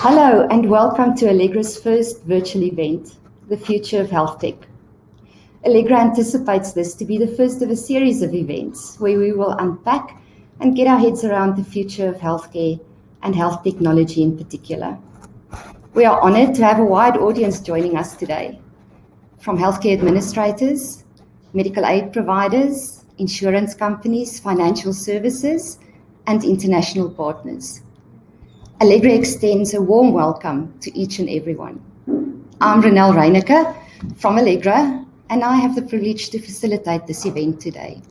Hello and welcome to Allegra's first virtual event, The Future of HealthTech. Allegra anticipates this to be the first of a series of events where we will unpack and get our heads around the future of healthcare and health technology in particular. We are honored to have a wide audience joining us today, from healthcare administrators, medical aid providers, insurance companies, financial services, and international partners. Allegra extends a warm welcome to each and everyone. I'm Renelle Reineke from Allegra, and I have the privilege to facilitate this event today.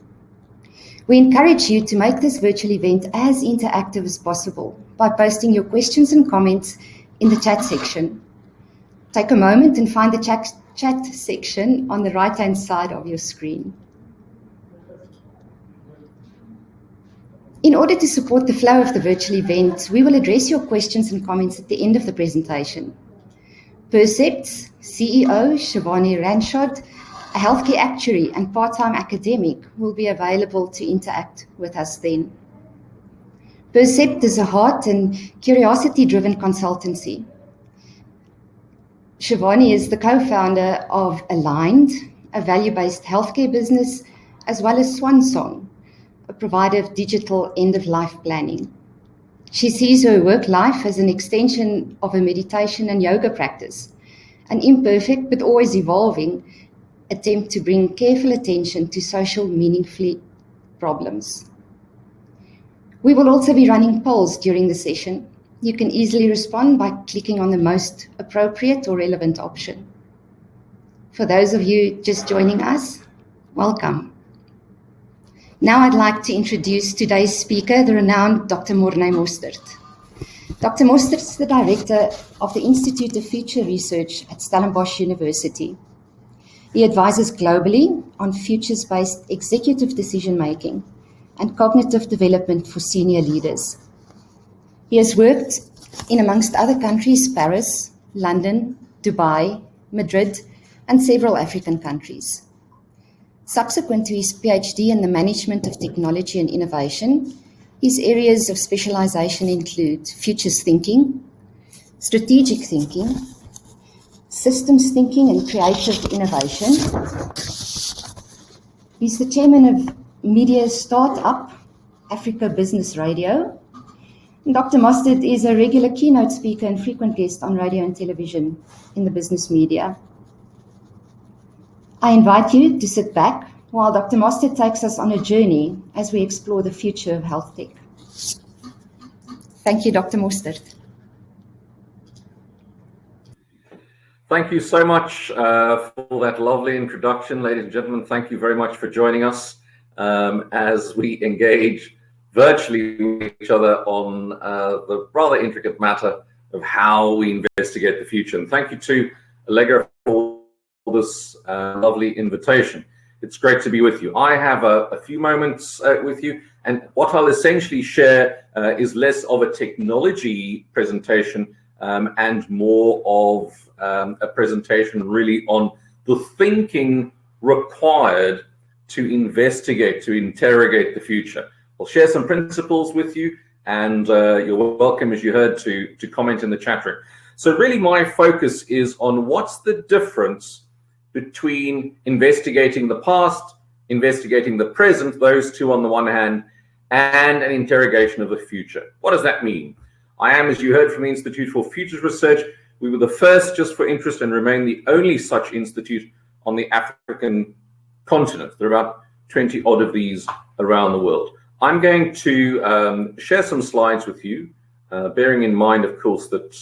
We encourage you to make this virtual event as interactive as possible by posting your questions and comments in the chat section. Take a moment and find the chat section on the right-hand side of your screen. In order to support the flow of the virtual event, we will address your questions and comments at the end of the presentation. Percept's CEO, Shivani Ranchod, a healthcare actuary and part-time academic, will be available to interact with us then. Percept is a heart and curiosity-driven consultancy. Shivani is the co-founder of Aligned, a value-based healthcare business, as well as Swansong, a provider of digital end-of-life planning. She sees her work life as an extension of a meditation and yoga practice, an imperfect but always evolving attempt to bring careful attention to social meaningful problems. We will also be running polls during the session. You can easily respond by clicking on the most appropriate or relevant option. For those of you just joining us, welcome. Now I'd like to introduce today's speaker, the renowned Dr. Morne Mostert. Dr. Mostert is the director of the Institute of Future Research at Stellenbosch University. He advises globally on futures-based executive decision-making and cognitive development for senior leaders. He has worked in, amongst other countries, Paris, London, Dubai, Madrid, and several African countries. Subsequent to his PhD in the management of technology and innovation, his areas of specialization include futures thinking, strategic thinking, systems thinking, and creative innovation. He's the chairman of media startup Africa Business Radio. And Dr. Mostert is a regular keynote speaker and frequent guest on radio and television in the business media. I invite you to sit back while Dr. Mostert takes us on a journey as we explore the future of health tech. Thank you, Dr. Mostert. Thank you so much for that lovely introduction, ladies and gentlemen. Thank you very much for joining us as we engage virtually with each other on the rather intricate matter of how we investigate the future. And thank you to Allegra for this lovely invitation. It's great to be with you. I have a few moments with you, and what I'll essentially share is less of a technology presentation and more of a presentation really on the thinking required to investigate, to interrogate the future. I'll share some principles with you, and you're welcome, as you heard, to comment in the chat room. So really my focus is on what's the difference between investigating the past, investigating the present, those two on the one hand, and an interrogation of the future. What does that mean? I am, as you heard from the Institute for Futures Research, we were the first just for interest and remain the only such institute on the African continent. There are about 20 odd of these around the world. I'm going to share some slides with you, bearing in mind, of course, that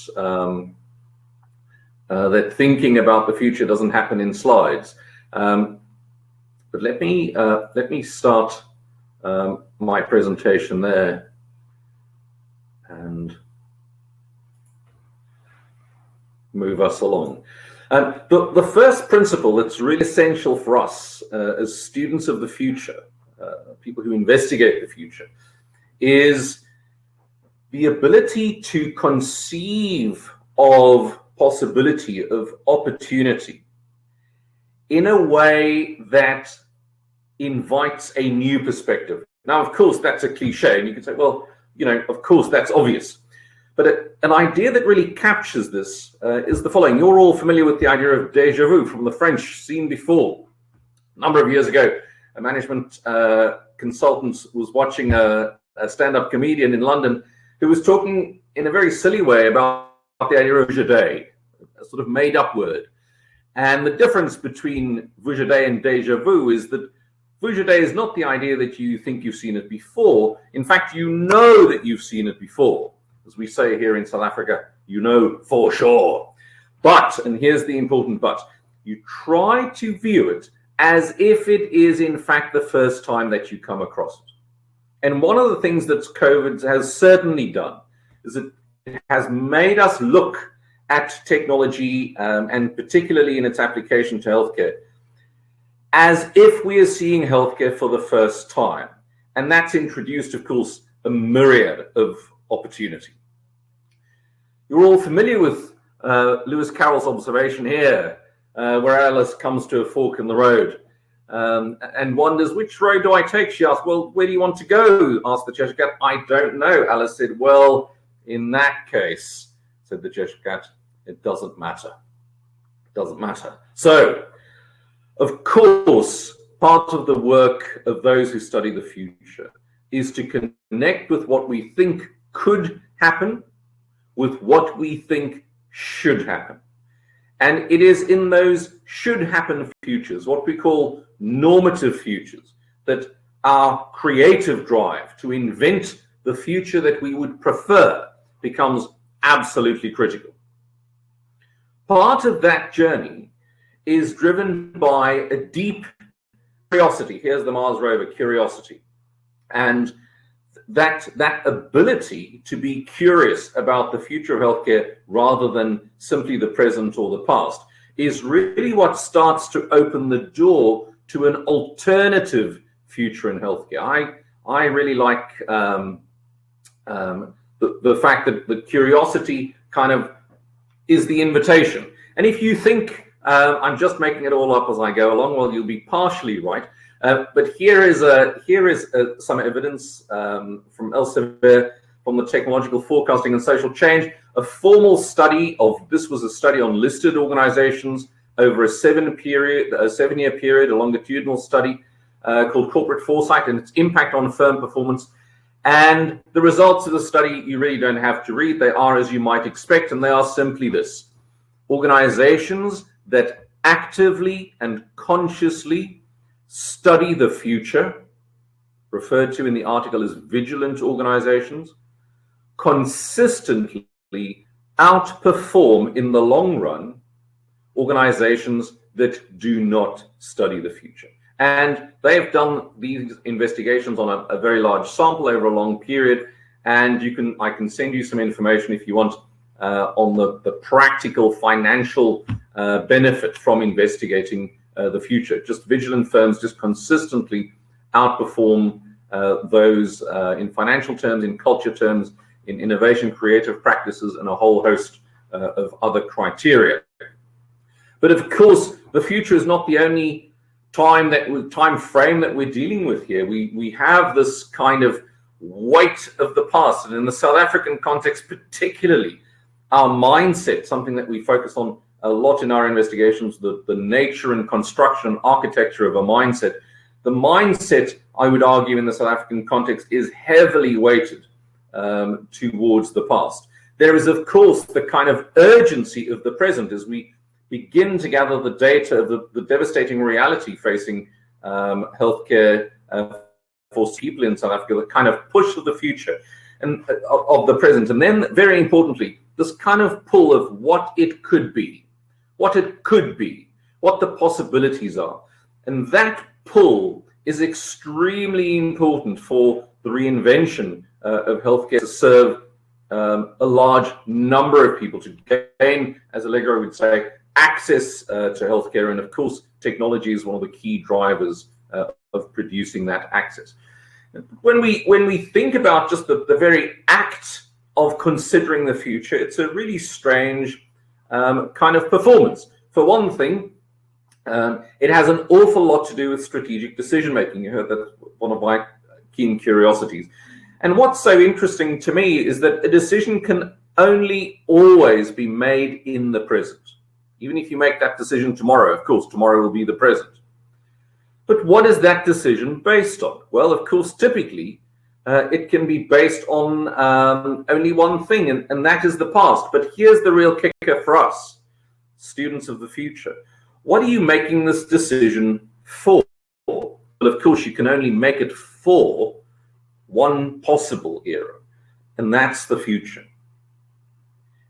that thinking about the future doesn't happen in slides. But let me start my presentation there and move us along. The first principle that's really essential for us as students of the future, people who investigate the future, is the ability to conceive of possibility, of opportunity, in a way that invites a new perspective. Now, of course, that's a cliche, and you can say, well, you know, of course, that's obvious. But an idea that really captures this is the following. You're all familiar with the idea of déjà vu from the French, seen before. A number of years ago, a management consultant was watching a stand-up comedian in London who was talking in a very silly way about the idea of vujade, a sort of made-up word. And the difference between vujade and déjà vu is that vujade is not the idea that you think you've seen it before. In fact, you know that you've seen it before. As we say here in South Africa, you know for sure. But, and here's the important but, you try to view it as if it is in fact the first time that you come across it. And one of the things that COVID has certainly done is it has made us look at technology, and particularly in its application to healthcare, as if we are seeing healthcare for the first time. And that's introduced, of course, a myriad of opportunity. You're all familiar with Lewis Carroll's observation here, where Alice comes to a fork in the road and wonders, which road do I take? She asked, well, where do you want to go? Asked the Cheshire Cat. I don't know. Alice said, well, in that case, said the Cheshire Cat, it doesn't matter. It doesn't matter. So, of course, part of the work of those who study the future is to connect with what we think could happen with what we think should happen. And it is in those should happen futures, what we call normative futures, that our creative drive to invent the future that we would prefer becomes absolutely critical. Part of that journey is driven by a deep curiosity. Here's the Mars rover, curiosity. And that ability to be curious about the future of healthcare rather than simply the present or the past is really what starts to open the door to an alternative future in healthcare. I really like the fact that the curiosity kind of is the invitation. And if you think I'm just making it all up as I go along, well, you'll be partially right. But here is some evidence from Elsevier, from the Technological Forecasting and Social Change, a formal study of, this was a study on listed organizations over a 7-year period, a longitudinal study called Corporate Foresight and its impact on firm performance. And the results of the study, you really don't have to read. They are as you might expect, and they are simply this. Organizations that actively and consciously study the future, referred to in the article as vigilant organizations, consistently outperform in the long run organizations that do not study the future. And they have done these investigations on a very large sample over a long period. And I can send you some information if you want on the practical financial benefit from investigating the future. Just vigilant firms just consistently outperform those in financial terms, in culture terms, in innovation, creative practices, and a whole host of other criteria. But of course, the future is not the only time frame that we're dealing with here. We have this kind of weight of the past, and in the South African context particularly, our mindset, something that we focus on a lot in our investigations, the nature and construction and architecture of a mindset. The mindset, I would argue, in the South African context is heavily weighted towards the past. There is, of course, the kind of urgency of the present as we begin to gather the data of the devastating reality facing healthcare for people in South Africa, the kind of push of the future and of the present. And then, very importantly, this kind of pull of what it could be, what the possibilities are. And that pull is extremely important for the reinvention of healthcare to serve a large number of people, to gain, as Allegra would say, access to healthcare. And of course, technology is one of the key drivers of producing that access. When we think about just the very act of considering the future, it's a really strange kind of performance. For one thing, it has an awful lot to do with strategic decision making. You heard that's one of my keen curiosities. And what's so interesting to me is that a decision can only always be made in the present. Even if you make that decision tomorrow, of course, tomorrow will be the present. But what is that decision based on? Well, of course, typically, it can be based on only one thing, and that is the past. But here's the real kicker for us, students of the future. What are you making this decision for? Well, of course, you can only make it for one possible era, and that's the future.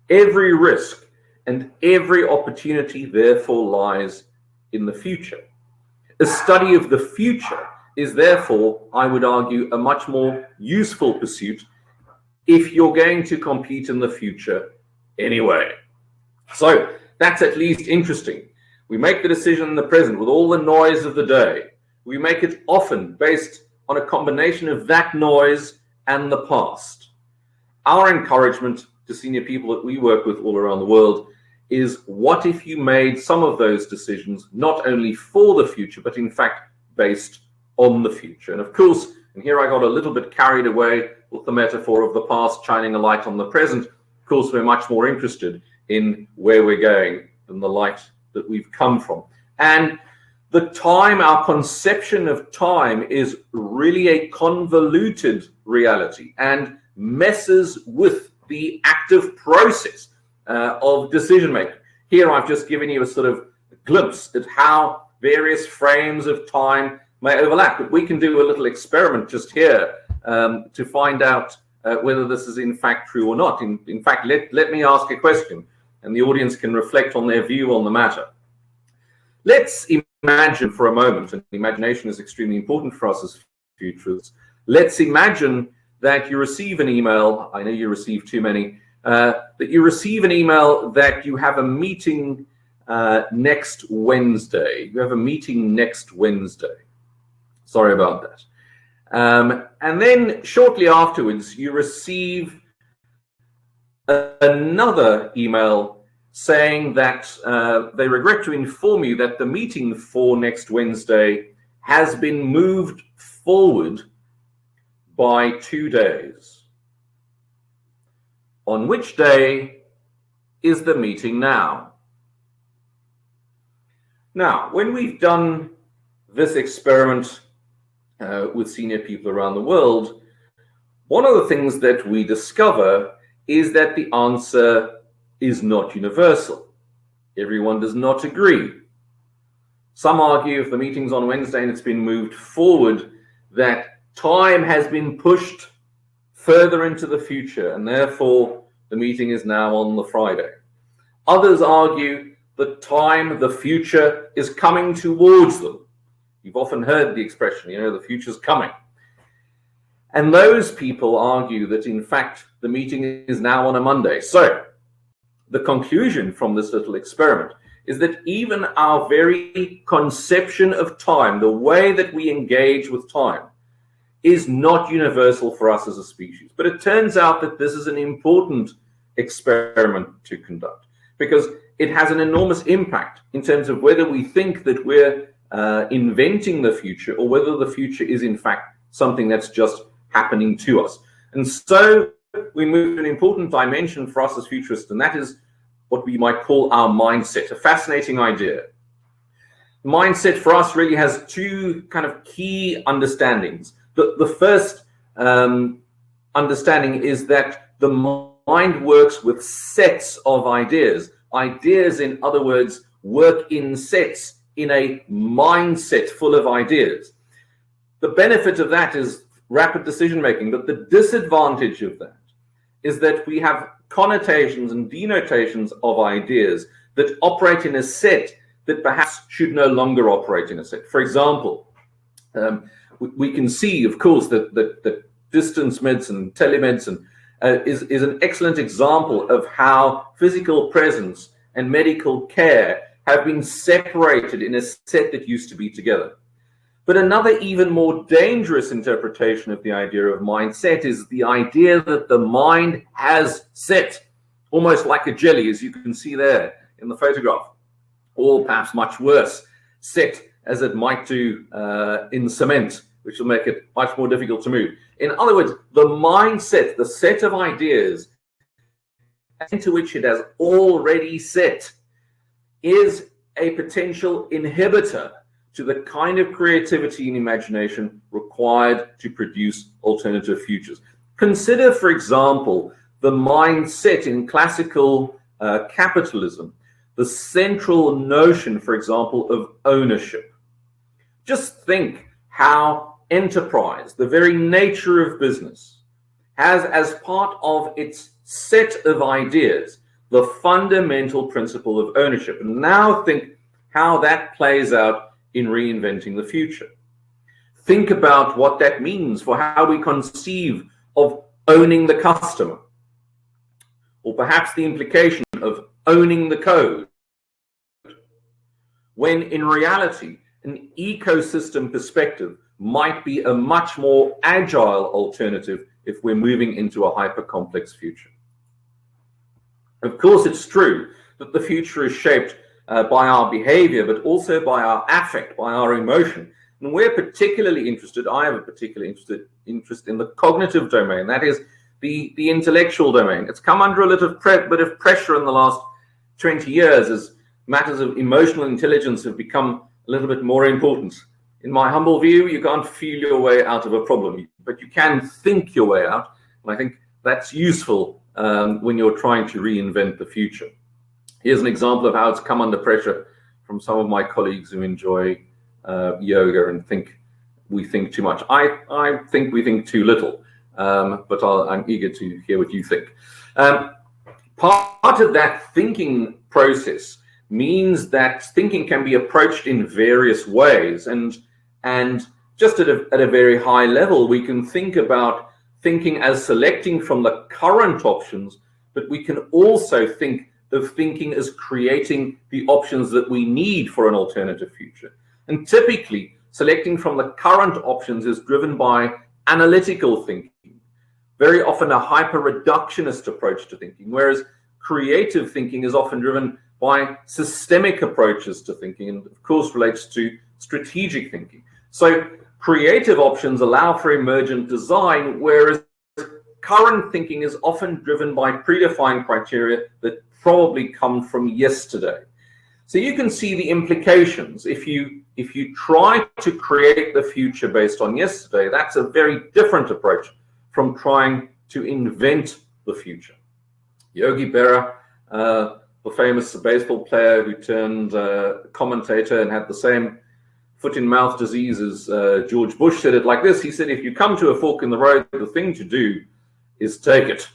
Every risk and every opportunity, therefore, lies in the future. A study of the future is therefore, I would argue, a much more useful pursuit if you're going to compete in the future anyway. So that's at least interesting. We make the decision in the present with all the noise of the day. We make it often based on a combination of that noise and the past. Our encouragement to senior people that we work with all around the world is, what if you made some of those decisions not only for the future, but in fact based on the future? And of course, and here I got a little bit carried away with the metaphor of the past shining a light on the present. Of course, we're much more interested in where we're going than the light that we've come from. And the time, our conception of time, is really a convoluted reality and messes with the active process of decision making. Here I've just given you a sort of glimpse at how various frames of time may overlap, but we can do a little experiment just here to find out whether this is in fact true or not. In fact, let me ask a question, and the audience can reflect on their view on the matter. Let's imagine for a moment, and imagination is extremely important for us as futurists. Let's imagine that you receive an email. I know you receive too many. That you receive an email that you have a meeting next Wednesday. You have a meeting next Wednesday. Sorry about that. And then shortly afterwards, you receive another email saying that they regret to inform you that the meeting for next Wednesday has been moved forward by 2 days. On which day is the meeting now? Now, when we've done this experiment with senior people around the world, one of the things that we discover is that the answer is not universal. Everyone does not agree. Some argue if the meeting's on Wednesday and it's been moved forward, that time has been pushed further into the future, and therefore the meeting is now on the Friday. Others argue that time, the future, is coming towards them. You've often heard the expression, the future's coming. And those people argue that, in fact, the meeting is now on a Monday. So the conclusion from this little experiment is that even our very conception of time, the way that we engage with time, is not universal for us as a species. But it turns out that this is an important experiment to conduct, because it has an enormous impact in terms of whether we think that we're inventing the future, or whether the future is in fact something that's just happening to us. And so we move to an important dimension for us as futurists, and that is what we might call our mindset, a fascinating idea. Mindset for us really has two kind of key understandings. The first understanding is that the mind works with sets of ideas. Ideas, in other words, work in sets in a mindset full of ideas. The benefit of that is rapid decision making, but the disadvantage of that is that we have connotations and denotations of ideas that operate in a set that perhaps should no longer operate in a set. For example, we can see, of course, that distance medicine, telemedicine, is an excellent example of how physical presence and medical care have been separated in a set that used to be together. But another even more dangerous interpretation of the idea of mindset is the idea that the mind has set, almost like a jelly, as you can see there in the photograph, or perhaps much worse, set as it might do in cement, which will make it much more difficult to move. In other words, the mindset, the set of ideas, into which it has already set is a potential inhibitor to the kind of creativity and imagination required to produce alternative futures. Consider, for example, the mindset in classical capitalism, the central notion, for example, of ownership. Just think how enterprise, the very nature of business, has as part of its set of ideas the fundamental principle of ownership. And now think how that plays out in reinventing the future. Think about what that means for how we conceive of owning the customer, or perhaps the implication of owning the code, when in reality, an ecosystem perspective might be a much more agile alternative if we're moving into a hyper-complex future. Of course, it's true that the future is shaped by our behavior, but also by our affect, by our emotion. And we're particularly interested, I have a particular interest in the cognitive domain, that is the intellectual domain. It's come under a little bit of pressure in the last 20 years as matters of emotional intelligence have become a little bit more important. In my humble view, you can't feel your way out of a problem, but you can think your way out. And I think that's useful when you're trying to reinvent the future. Here's an example of how it's come under pressure from some of my colleagues who enjoy yoga and think we think too much. I think we think too little, but I'm eager to hear what you think. Part of that thinking process means that thinking can be approached in various ways, and just at a very high level, we can think about thinking as selecting from the current options, but we can also think of thinking as creating the options that we need for an alternative future. And typically, selecting from the current options is driven by analytical thinking, very often a hyper-reductionist approach to thinking, whereas creative thinking is often driven by systemic approaches to thinking, and of course relates to strategic thinking. So creative options allow for emergent design, whereas current thinking is often driven by predefined criteria that probably come from yesterday. So you can see the implications. If you try to create the future based on yesterday, that's a very different approach from trying to invent the future. Yogi Berra, the famous baseball player who turned commentator and had the same foot and mouth disease as George Bush, said it like this. He said, if you come to a fork in the road, the thing to do is take it.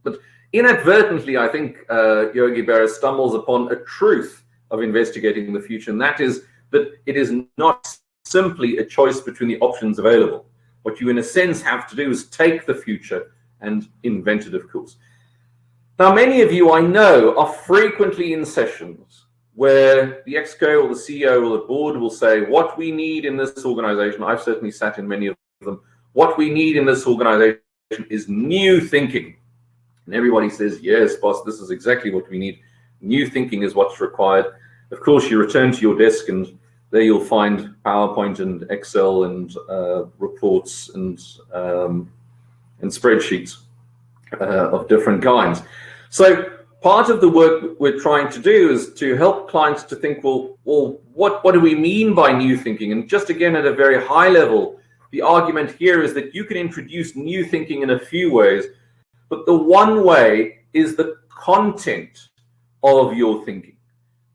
But inadvertently, I think Yogi Berra stumbles upon a truth of investigating the future, and that is that it is not simply a choice between the options available. What you, in a sense, have to do is take the future and invent it, of course. Now, many of you I know are frequently in sessions where the exco or the CEO or the board will say, what we need in this organization, I've certainly sat in many of them, what we need in this organization is new thinking. And everybody says, yes, boss, this is exactly what we need. New thinking is what's required. Of course, you return to your desk and there you'll find PowerPoint and Excel and reports and spreadsheets of different kinds. So part of the work we're trying to do is to help clients to think, well, what do we mean by new thinking? And just again, at a very high level, the argument here is that you can introduce new thinking in a few ways, but the one way is the content of your thinking.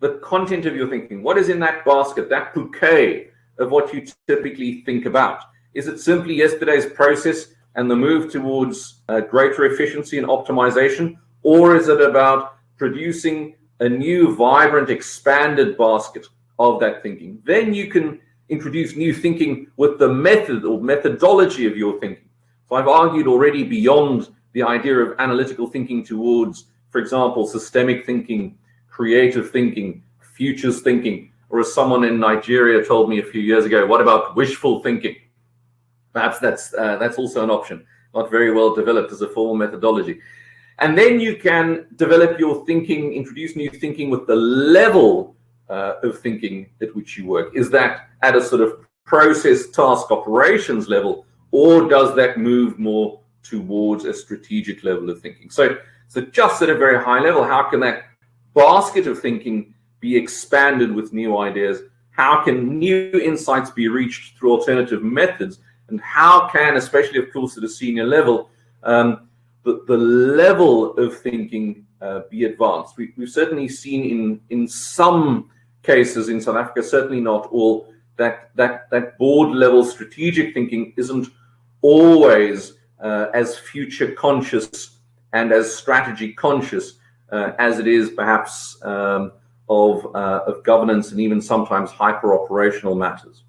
The content of your thinking. What is in that basket, that bouquet of what you typically think about? Is it simply yesterday's process and the move towards greater efficiency and optimization? Or is it about producing a new, vibrant, expanded basket of that thinking? Then you can introduce new thinking with the method or methodology of your thinking. So I've argued already beyond the idea of analytical thinking towards, for example, systemic thinking, creative thinking, futures thinking, or as someone in Nigeria told me a few years ago, what about wishful thinking? Perhaps that's also an option, not very well developed as a formal methodology. And then you can develop your thinking, introduce new thinking with the level of thinking at which you work. Is that at a sort of process, task, operations level, or does that move more towards a strategic level of thinking? So So just at a very high level, how can that basket of thinking be expanded with new ideas? How can new insights be reached through alternative methods? And how can, especially of course at a senior level, the level of thinking be advanced? We've certainly seen in some cases in South Africa, certainly not all, that board level strategic thinking isn't always as future conscious and as strategy conscious as it is perhaps of governance and even sometimes hyper operational matters.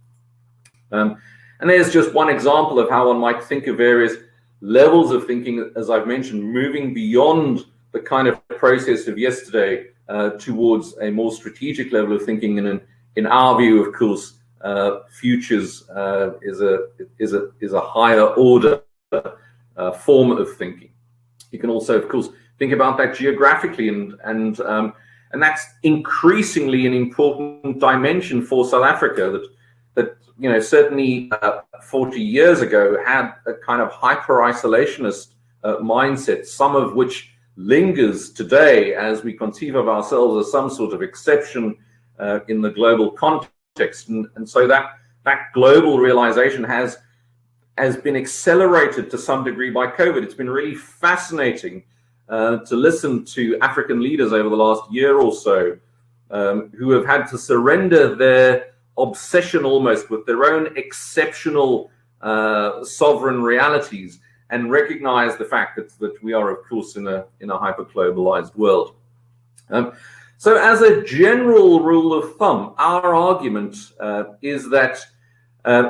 And there's just one example of how one might think of various levels of thinking, as I've mentioned, moving beyond the kind of process of yesterday towards a more strategic level of thinking. And in our view, of course, futures is a higher order form of thinking. You can also, of course, think about that geographically, and that's increasingly an important dimension for South Africa. That certainly 40 years ago had a kind of hyper-isolationist mindset, some of which lingers today as we conceive of ourselves as some sort of exception in the global context. And so that global realization has been accelerated to some degree by COVID. It's been really fascinating to listen to African leaders over the last year or so who have had to surrender their obsession almost with their own exceptional sovereign realities and recognize the fact that we are, of course, in a hyper-globalized world. So as a general rule of thumb, our argument is that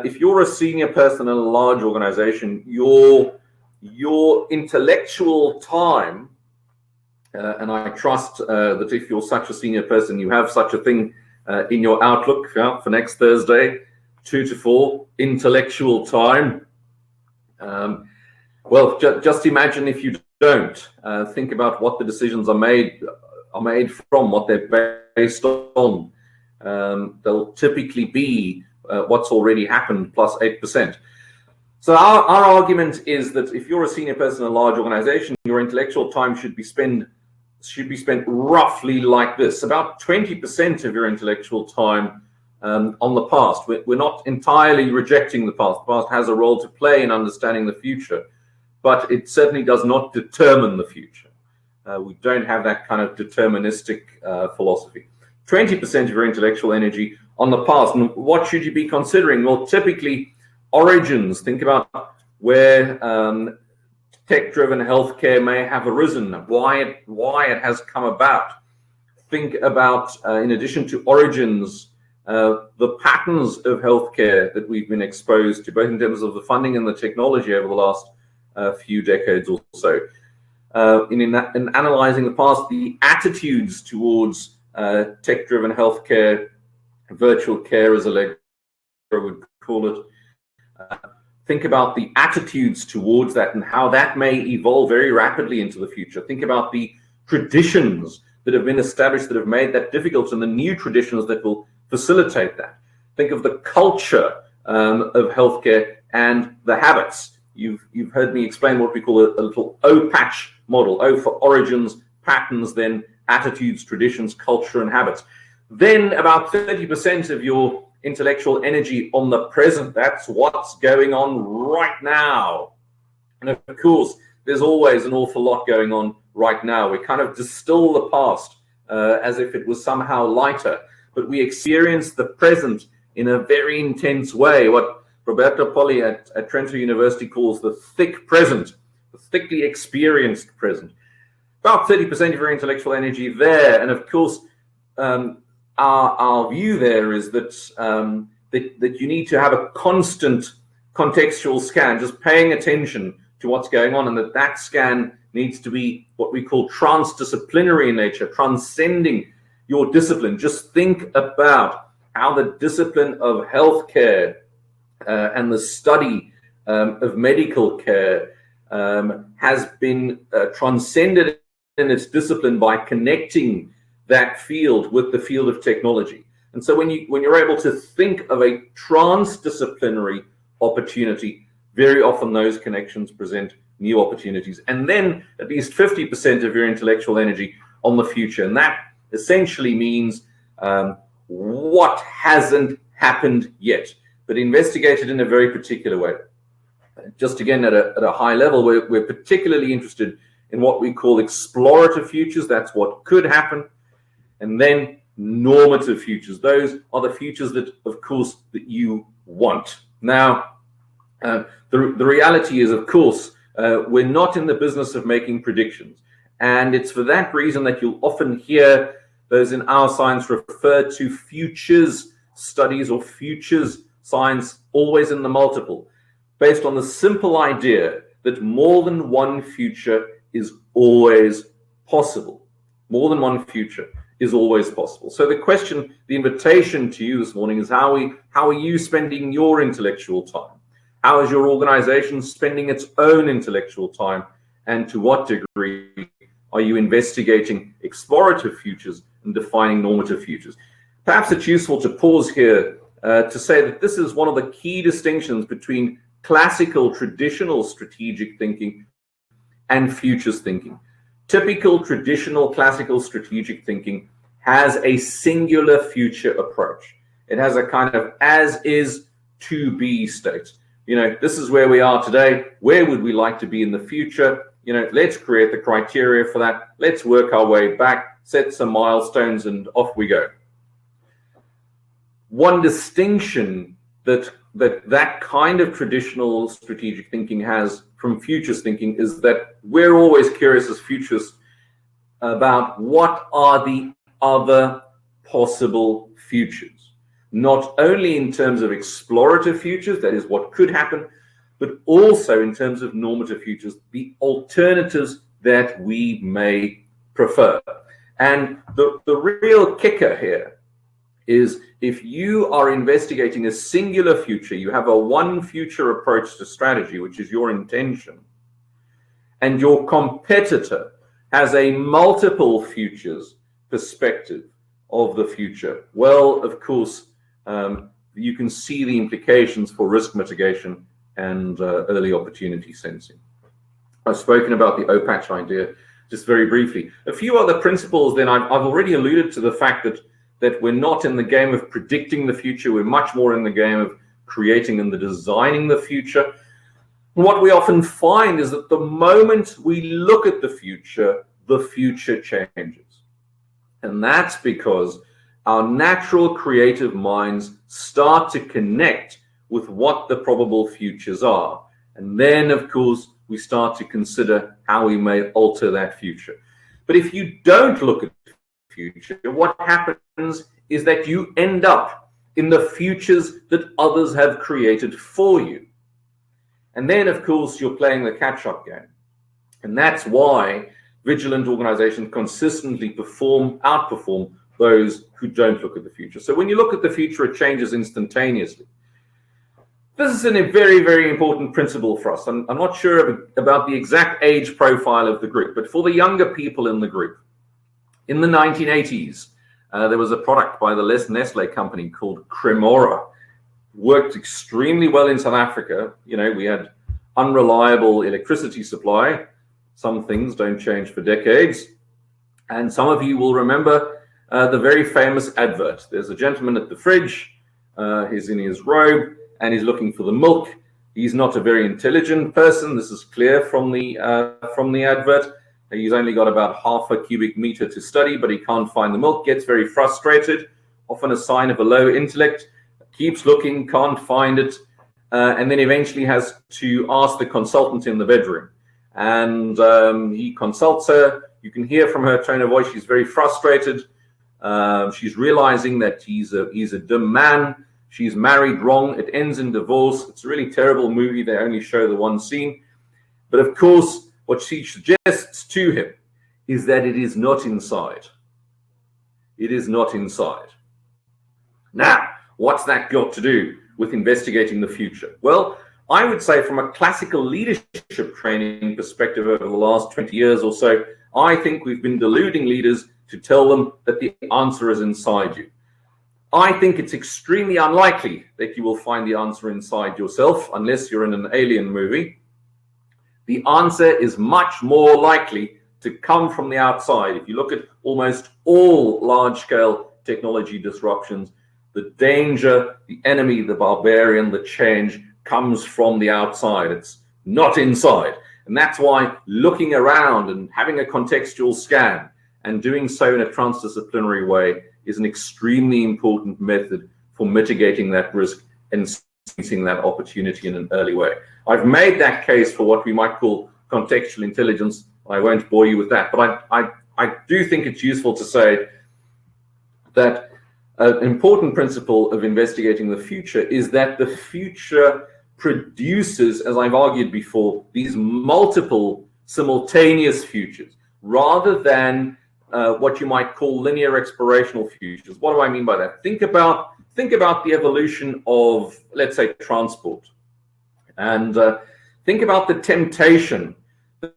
if you're a senior person in a large organization, your intellectual time, and I trust that if you're such a senior person, you have such a thing in your outlook for next Thursday, 2 to 4, intellectual time. Well, just imagine if you don't. Think about what the decisions are made from, what they're based on. They'll typically be what's already happened plus 8%. So our argument is that if you're a senior person in a large organization, your intellectual time should be spent roughly like this: about 20% of your intellectual time on the past. We're not entirely rejecting the past. The past has a role to play in understanding the future, but it certainly does not determine the future. We don't have that kind of deterministic philosophy. 20% of your intellectual energy on the past. And what should you be considering? Well, typically origins. Think about where tech-driven healthcare may have arisen, why it has come about. Think about, in addition to origins, the patterns of healthcare that we've been exposed to, both in terms of the funding and the technology over the last few decades or so. In analyzing the past, the attitudes towards tech-driven healthcare, virtual care, as Allegra would call it. Think about the attitudes towards that and how that may evolve very rapidly into the future. Think about the traditions that have been established that have made that difficult and the new traditions that will facilitate that. Think of the culture of healthcare and the habits. You've heard me explain what we call a little O-patch model. O for origins, patterns, then attitudes, traditions, culture, and habits. Then about 30% of your intellectual energy on the present. That's what's going on right now. And of course, there's always an awful lot going on right now. We kind of distill the past as if it was somehow lighter, but we experience the present in a very intense way, what Roberto Polli at Trento University calls the thick present, the thickly experienced present. About 30% of your intellectual energy there. And of course, our view there is that that you need to have a constant contextual scan, just paying attention to what's going on, and that scan needs to be what we call transdisciplinary in nature, transcending your discipline. Just think about how the discipline of healthcare and the study of medical care has been transcended in its discipline by connecting that field with the field of technology. And so when you're able to think of a transdisciplinary opportunity, very often those connections present new opportunities, and then at least 50% of your intellectual energy on the future. And that essentially means what hasn't happened yet, but investigated in a very particular way. Just again, at a high level, we're particularly interested in what we call explorative futures. That's what could happen. And then normative futures. Those are the futures that, of course, that you want. Now, the reality is, of course, we're not in the business of making predictions. And it's for that reason that you'll often hear those in our science refer to futures studies or futures science, always in the multiple, based on the simple idea that more than one future is always possible. More than one future is always possible. So the question, the invitation to you this morning is how are you spending your intellectual time? How is your organization spending its own intellectual time? And to what degree are you investigating explorative futures and defining normative futures? Perhaps it's useful to pause here to say that this is one of the key distinctions between classical, traditional strategic thinking and futures thinking. Typical, traditional, classical strategic thinking has a singular future approach. It has a kind of as is to be state. This is where we are today. Where would we like to be in the future? Let's create the criteria for that. Let's work our way back, set some milestones, and off we go. One distinction that kind of traditional strategic thinking has from futures thinking is that we're always curious as futurists about what are the other possible futures, not only in terms of explorative futures, that is what could happen, but also in terms of normative futures, the alternatives that we may prefer. And the real kicker here is if you are investigating a singular future, you have a one future approach to strategy, which is your intention, and your competitor has a multiple futures perspective of the future, well, of course, you can see the implications for risk mitigation and early opportunity sensing. I've spoken about the OPATCH idea just very briefly. A few other principles then, I've already alluded to the fact that we're not in the game of predicting the future. We're much more in the game of creating and designing the future. And what we often find is that the moment we look at the future changes. And that's because our natural creative minds start to connect with what the probable futures are. And then, of course, we start to consider how we may alter that future. But if you don't look at the future, what happens is that you end up in the futures that others have created for you. And then, of course, you're playing the catch-up game. And that's why vigilant organizations consistently outperform those who don't look at the future. So when you look at the future, it changes instantaneously. This is a very, very important principle for us. I'm not sure about the exact age profile of the group, but for the younger people in the group, in the 1980s, there was a product by the Nestle company called Cremora. Worked extremely well in South Africa. We had unreliable electricity supply. Some things don't change for decades. And some of you will remember the very famous advert. There's a gentleman at the fridge. He's in his robe and he's looking for the milk. He's not a very intelligent person. This is clear from the advert. He's only got about half a cubic meter to study, but he can't find the milk, gets very frustrated, often a sign of a low intellect, keeps looking, can't find it, and then eventually has to ask the consultant in the bedroom. And he consults her. You can hear from her tone of voice, she's very frustrated. She's realizing that he's a dim man. She's married wrong. It ends in divorce. It's a really terrible movie. They only show the one scene. But of course, what she suggests to him is that it is not inside. It is not inside. Now, what's that got to do with investigating the future? Well, I would say from a classical leadership training perspective over the last 20 years or so, I think we've been deluding leaders to tell them that the answer is inside you. I think it's extremely unlikely that you will find the answer inside yourself unless you're in an alien movie. The answer is much more likely to come from the outside. If you look at almost all large-scale technology disruptions, the danger, the enemy, the barbarian, the change comes from the outside. It's not inside. And that's why looking around and having a contextual scan and doing so in a transdisciplinary way is an extremely important method for mitigating that risk and seizing that opportunity in an early way. I've made that case for what we might call contextual intelligence. I won't bore you with that, but I do think it's useful to say that an important principle of investigating the future is that the future produces, as I've argued before, these multiple simultaneous futures rather than what you might call linear explorational futures. What do I mean by that? Think about the evolution of, let's say, transport, and think about the temptation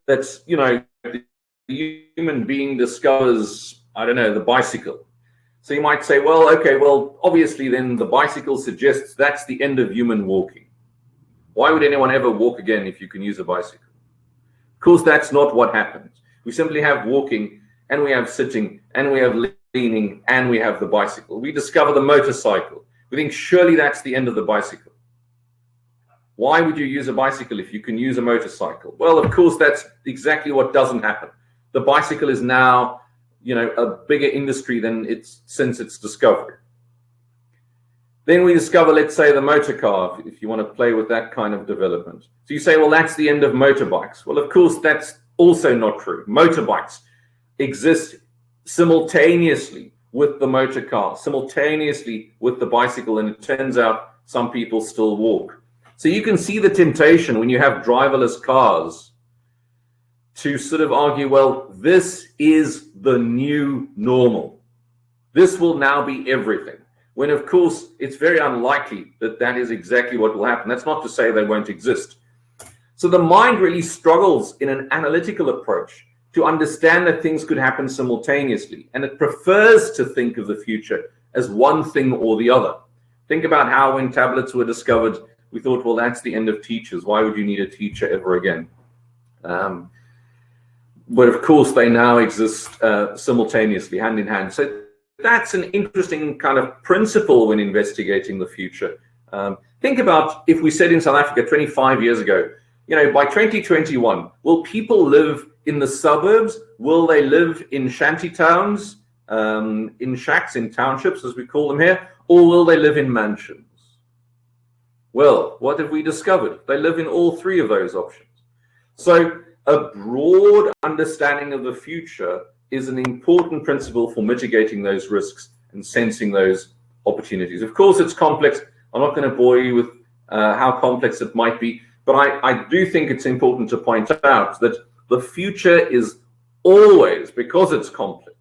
that's, the human being discovers, I don't know, the bicycle. So you might say, well, okay, well, obviously then the bicycle suggests that's the end of human walking. Why would anyone ever walk again if you can use a bicycle? Of course, that's not what happens. We simply have walking, and we have sitting, and we have leaning, and we have the bicycle. We discover the motorcycle. We think surely that's the end of the bicycle. Why would you use a bicycle if you can use a motorcycle? Well, of course, that's exactly what doesn't happen. The bicycle is now, a bigger industry than since its discovery. Then we discover, let's say, the motor car, if you want to play with that kind of development. So you say, well, that's the end of motorbikes. Well, of course, that's also not true. Motorbikes exist simultaneously with the motor car, simultaneously with the bicycle, and it turns out some people still walk. So you can see the temptation when you have driverless cars to sort of argue, well, this is the new normal. This will now be everything. When, of course, it's very unlikely that that is exactly what will happen. That's not to say they won't exist. So the mind really struggles in an analytical approach to understand that things could happen simultaneously. And it prefers to think of the future as one thing or the other. Think about how when tablets were discovered, we thought, well, that's the end of teachers. Why would you need a teacher ever again? But of course, they now exist simultaneously, hand in hand. So that's an interesting kind of principle when investigating the future. Think about if we said in South Africa 25 years ago, by 2021, will people live in the suburbs? Will they live in shanty towns, in shacks, in townships, as we call them here? Or will they live in mansions? Well, what have we discovered? They live in all three of those options. So a broad understanding of the future is an important principle for mitigating those risks and sensing those opportunities. Of course, it's complex. I'm not going to bore you with how complex it might be, but I do think it's important to point out that the future is always, because it's complex,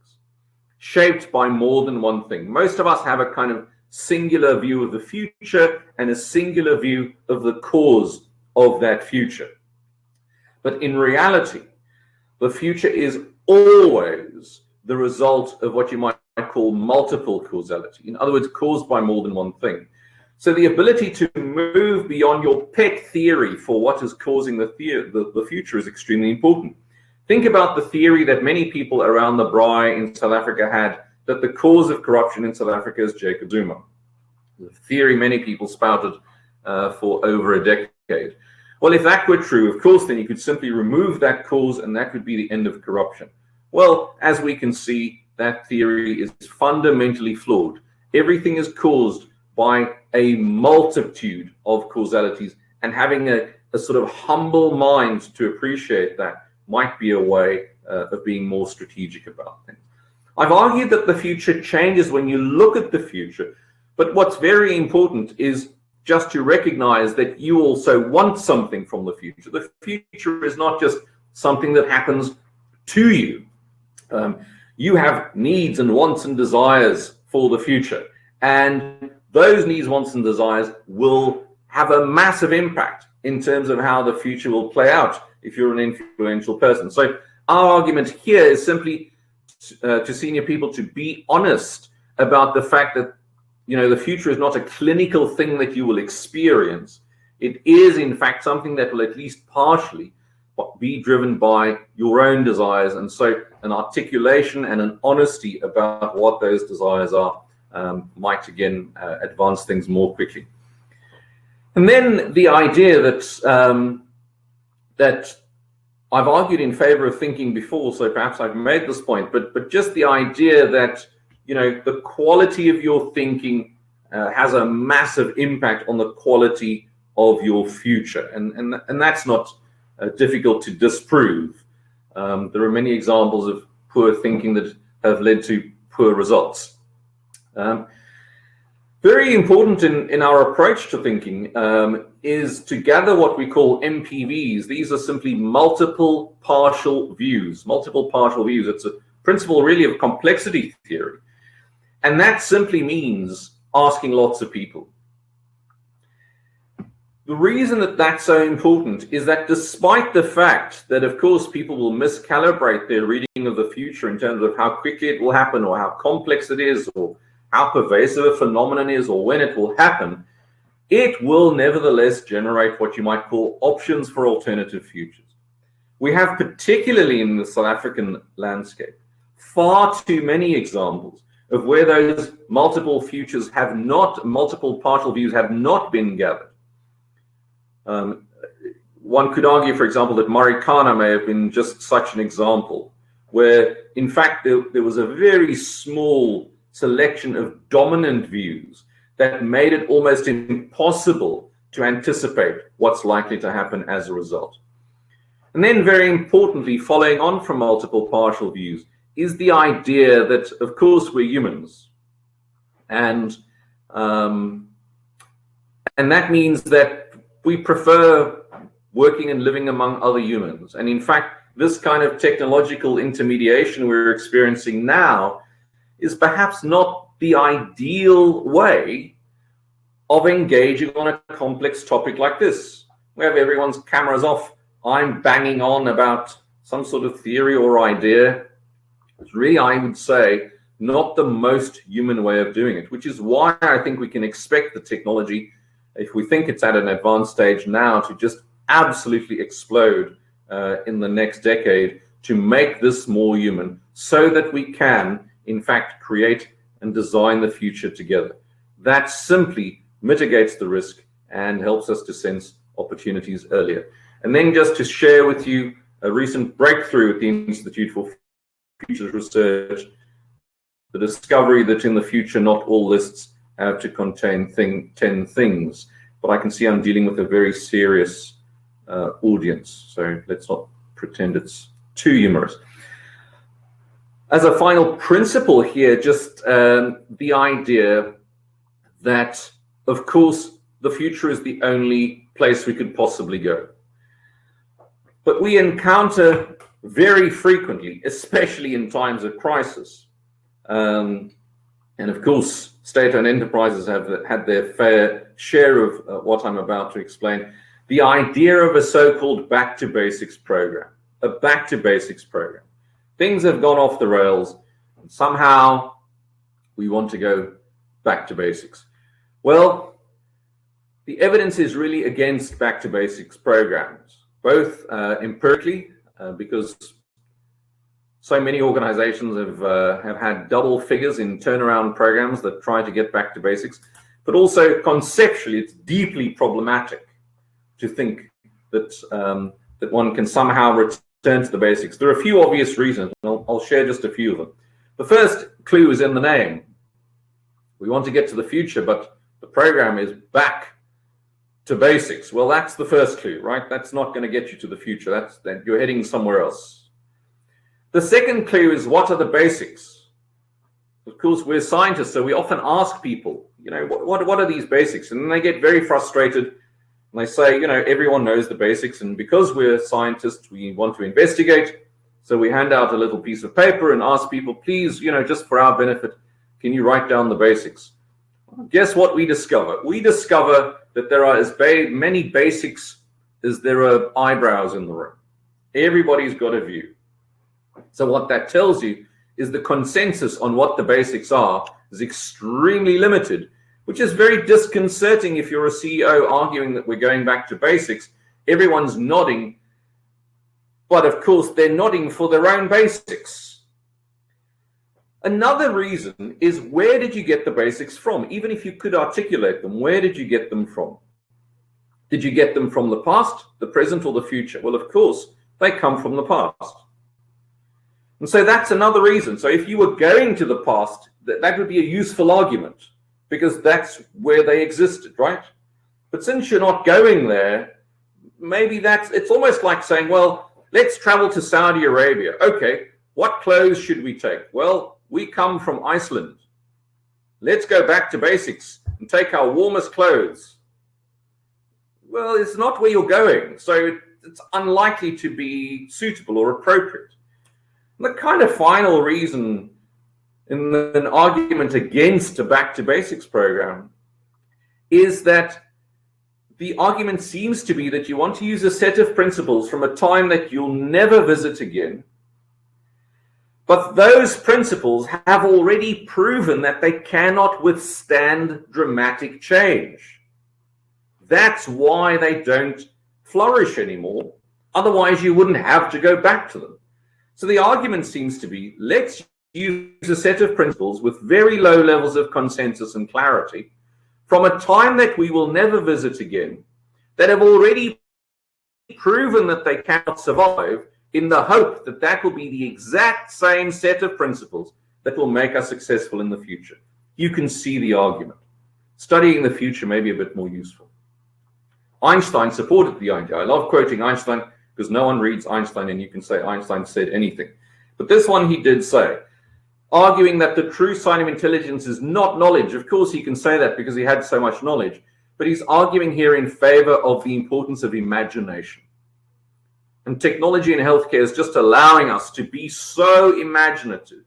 shaped by more than one thing. Most of us have a kind of singular view of the future and a singular view of the cause of that future. But in reality, the future is always the result of what you might call multiple causality. In other words, caused by more than one thing. So the ability to move beyond your pet theory for what is causing the future is extremely important. Think about the theory that many people around the braai in South Africa had, that the cause of corruption in South Africa is Jacob Zuma. The theory many people spouted for over a decade. Well, if that were true, of course, then you could simply remove that cause and that would be the end of corruption. Well, as we can see, that theory is fundamentally flawed. Everything is caused by a multitude of causalities, and having a sort of humble mind to appreciate that might be a way of being more strategic about things. I've argued that the future changes when you look at the future, but what's very important is just to recognize that you also want something from the future. The future is not just something that happens to you. You have needs and wants and desires for the future, and those needs, wants, and desires will have a massive impact in terms of how the future will play out if you're an influential person. So our argument here is simply to senior people to be honest about the fact that the future is not a clinical thing that you will experience. It is, in fact, something that will at least partially be driven by your own desires, and so an articulation and an honesty about what those desires are might again advance things more quickly. And then the idea that that I've argued in favor of thinking before, so perhaps I've made this point, but just the idea that, you know, the quality of your thinking has a massive impact on the quality of your future, and that's not difficult to disprove. There are many examples of poor thinking that have led to poor results. Very important in our approach to thinking is to gather what we call MPVs. These are simply multiple partial views. Multiple partial views. It's a principle really of complexity theory. And that simply means asking lots of people. The reason that that's so important is that despite the fact that, of course, people will miscalibrate their reading of the future in terms of how quickly it will happen or how complex it is or how pervasive a phenomenon is or when it will happen, it will nevertheless generate what you might call options for alternative futures. We have, particularly in the South African landscape, far too many examples of where those multiple futures have not, multiple partial views have not been gathered. One could argue, for example, that Marikana may have been just such an example, where in fact there was a very small selection of dominant views that made it almost impossible to anticipate what's likely to happen as a result. And then, very importantly, following on from multiple partial views, is the idea that, of course, we're humans. And that means that we prefer working and living among other humans. And in fact, this kind of technological intermediation we're experiencing now is perhaps not the ideal way of engaging on a complex topic like this. We have everyone's cameras off. I'm banging on about some sort of theory or idea. It's really, I would say, not the most human way of doing it, which is why I think we can expect the technology, if we think it's at an advanced stage now, to just absolutely explode in the next decade to make this more human so that we can, in fact, create and design the future together. That simply mitigates the risk and helps us to sense opportunities earlier. And then just to share with you a recent breakthrough at the Institute for Futures Research, the discovery that in the future not all lists have to contain 10 things. But I can see I'm dealing with a very serious audience, so let's not pretend it's too humorous. As a final principle here, just the idea that, of course, the future is the only place we could possibly go. But we encounter very frequently, especially in times of crisis, and of course, state-owned enterprises have had their fair share of what I'm about to explain, the idea of a so-called back-to-basics program, a back-to-basics program. Things have gone off the rails, and somehow we want to go back to basics. Well, the evidence is really against back-to-basics programs, both empirically, because so many organizations have had double figures in turnaround programs that try to get back to basics, but also conceptually, it's deeply problematic to think that that one can somehow return to the basics. There are a few obvious reasons, and I'll share just a few of them. The first clue is in the name. We want to get to the future, but the program is back to basics. Well, that's the first clue, right? That's not going to get you to the future. That you're heading somewhere else. The second clue is, what are the basics? Of course, we're scientists, so we often ask people, you know, what are these basics? And then they get very frustrated, and they say, you know, everyone knows the basics, and because we're scientists, we want to investigate. So we hand out a little piece of paper and ask people, please, you know, just for our benefit, can you write down the basics? Guess what we discover? We discover that there are as many basics as there are eyebrows in the room. Everybody's got a view. So what that tells you is the consensus on what the basics are is extremely limited, which is very disconcerting if you're a CEO arguing that we're going back to basics. Everyone's nodding, But of course, they're nodding for their own basics. Another reason is, where did you get the basics from? Even if you could articulate them, where did you get them from? Did you get them from the past, the present, or the future? Well, of course, they come from the past. And so that's another reason. So if you were going to the past, that would be a useful argument, because that's where they existed, right? But since you're not going there, maybe it's almost like saying, well, let's travel to Saudi Arabia. Okay, what clothes should we take? Well, we come from Iceland. Let's go back to basics and take our warmest clothes. Well, it's not where you're going, so it's unlikely to be suitable or appropriate. And the kind of final reason in an argument against a back to basics program is that the argument seems to be that you want to use a set of principles from a time that you'll never visit again, but those principles have already proven that they cannot withstand dramatic change. That's why they don't flourish anymore. Otherwise, you wouldn't have to go back to them. So the argument seems to be, let's use a set of principles with very low levels of consensus and clarity from a time that we will never visit again, that have already proven that they cannot survive, in the hope that that will be the exact same set of principles that will make us successful in the future. You can see the argument. Studying the future may be a bit more useful. Einstein supported the idea. I love quoting Einstein because no one reads Einstein and you can say Einstein said anything. But this one he did say, arguing that the true sign of intelligence is not knowledge. Of course, he can say that because he had so much knowledge. But he's arguing here in favor of the importance of imagination. And technology in healthcare is just allowing us to be so imaginative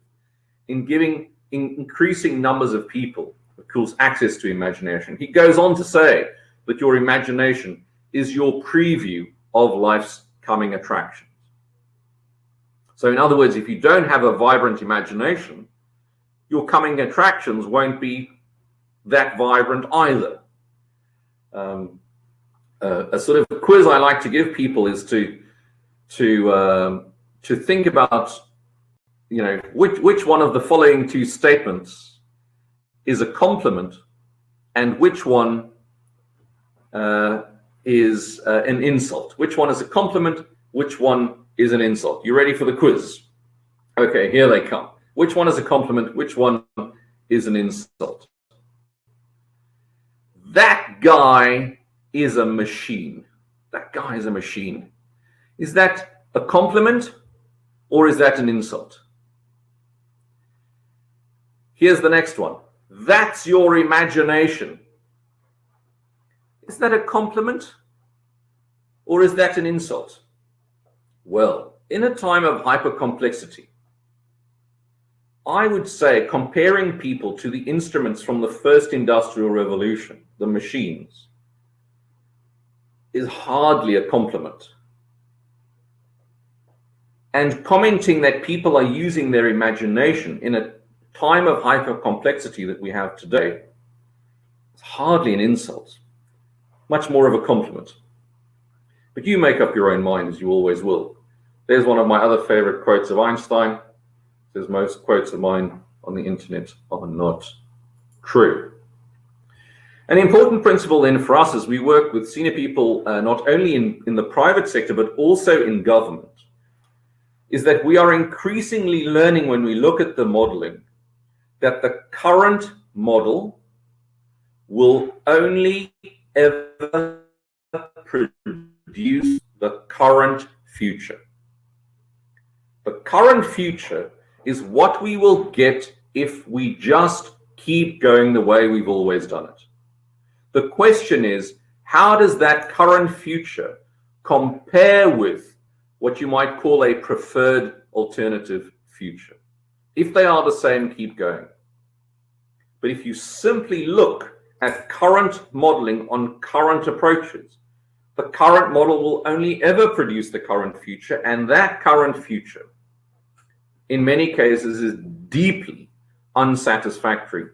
in giving increasing numbers of people, of course, access to imagination. He goes on to say that your imagination is your preview of life's coming attractions. So in other words, if you don't have a vibrant imagination, your coming attractions won't be that vibrant either. A sort of quiz I like to give people is to think about, you know, which one of the following two statements is a compliment and which one is an insult. Which one is a compliment? Which one is an insult? You ready for the quiz? Okay, here they come. Which one is a compliment? Which one is an insult? That guy is a machine. That guy is a machine. Is that a compliment or is that an insult? Here's the next one. That's your imagination. Is that a compliment or is that an insult? Well, in a time of hypercomplexity, I would say comparing people to the instruments from the first industrial revolution, the machines, is hardly a compliment. And commenting that people are using their imagination in a time of hypercomplexity that we have today is hardly an insult, much more of a compliment. But you make up your own mind, as you always will. There's one of my other favorite quotes of Einstein. Says most quotes of mine on the internet are not true. An important principle then for us as we work with senior people, not only in the private sector, but also in government, is that we are increasingly learning when we look at the modeling that the current model will only ever produce the current future. The current future is what we will get if we just keep going the way we've always done it. The question is, how does that current future compare with what you might call a preferred alternative future? If they are the same, keep going. But if you simply look at current modeling on current approaches, the current model will only ever produce the current future, and that current future, in many cases, is deeply unsatisfactory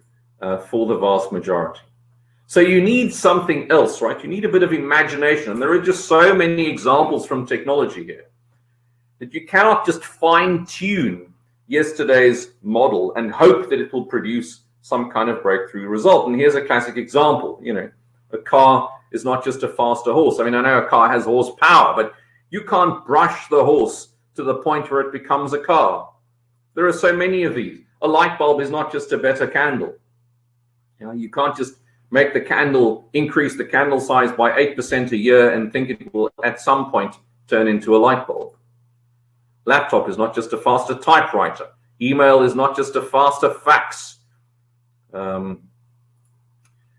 for the vast majority. So you need something else, right? You need a bit of imagination. And there are just so many examples from technology here. that you cannot just fine-tune yesterday's model and hope that it will produce some kind of breakthrough result. And here's a classic example. A car is not just a faster horse. I mean, I know a car has horsepower, but you can't brush the horse to the point where it becomes a car. There are so many of these. A light bulb is not just a better candle. You can't just make the candle, increase the candle size by 8% a year and think it will at some point turn into a light bulb. Laptop is not just a faster typewriter. Email is not just a faster fax. And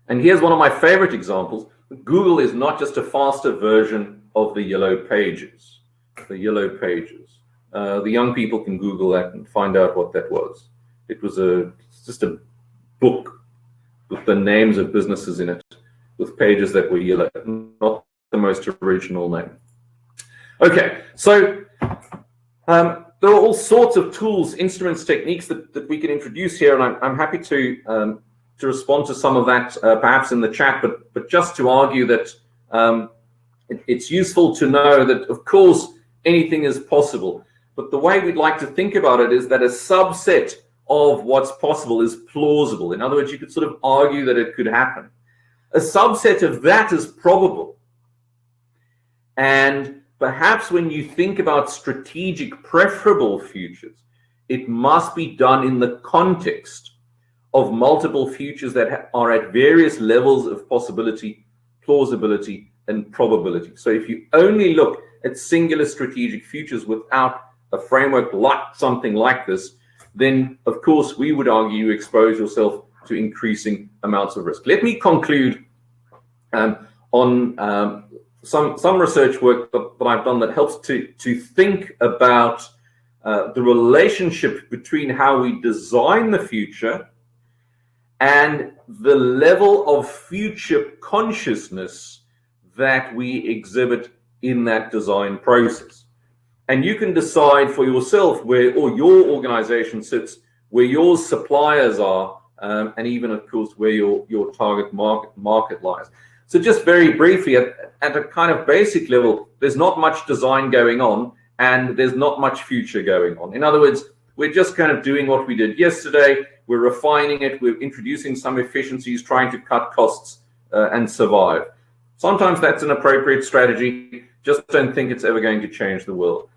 here's one of my favorite examples. Google is not just a faster version of the Yellow Pages. The Yellow Pages. The young people can Google that and find out what that was. It was just a book with the names of businesses in it, with pages that were yellow, not the most original name. Okay, so there are all sorts of tools, instruments, techniques that we can introduce here, and I'm happy to respond to some of that perhaps in the chat, but just to argue that it's useful to know that, of course, anything is possible. But the way we'd like to think about it is that a subset of what's possible is plausible. In other words, you could sort of argue that it could happen. A subset of that is probable. And perhaps when you think about strategic preferable futures, it must be done in the context of multiple futures that are at various levels of possibility, plausibility, and probability. So if you only look at singular strategic futures without a framework like something like this, then of course we would argue you expose yourself to increasing amounts of risk. Let me conclude on some research work that I've done that helps to think about the relationship between how we design the future and the level of future consciousness that we exhibit in that design process. And you can decide for yourself where or your organization sits, where your suppliers are, and even, of course, where your target market lies. So just very briefly, at a kind of basic level, there's not much design going on, and there's not much future going on. In other words, we're just kind of doing what we did yesterday. We're refining it. We're introducing some efficiencies, trying to cut costs and survive. Sometimes that's an appropriate strategy. Just don't think it's ever going to change the world.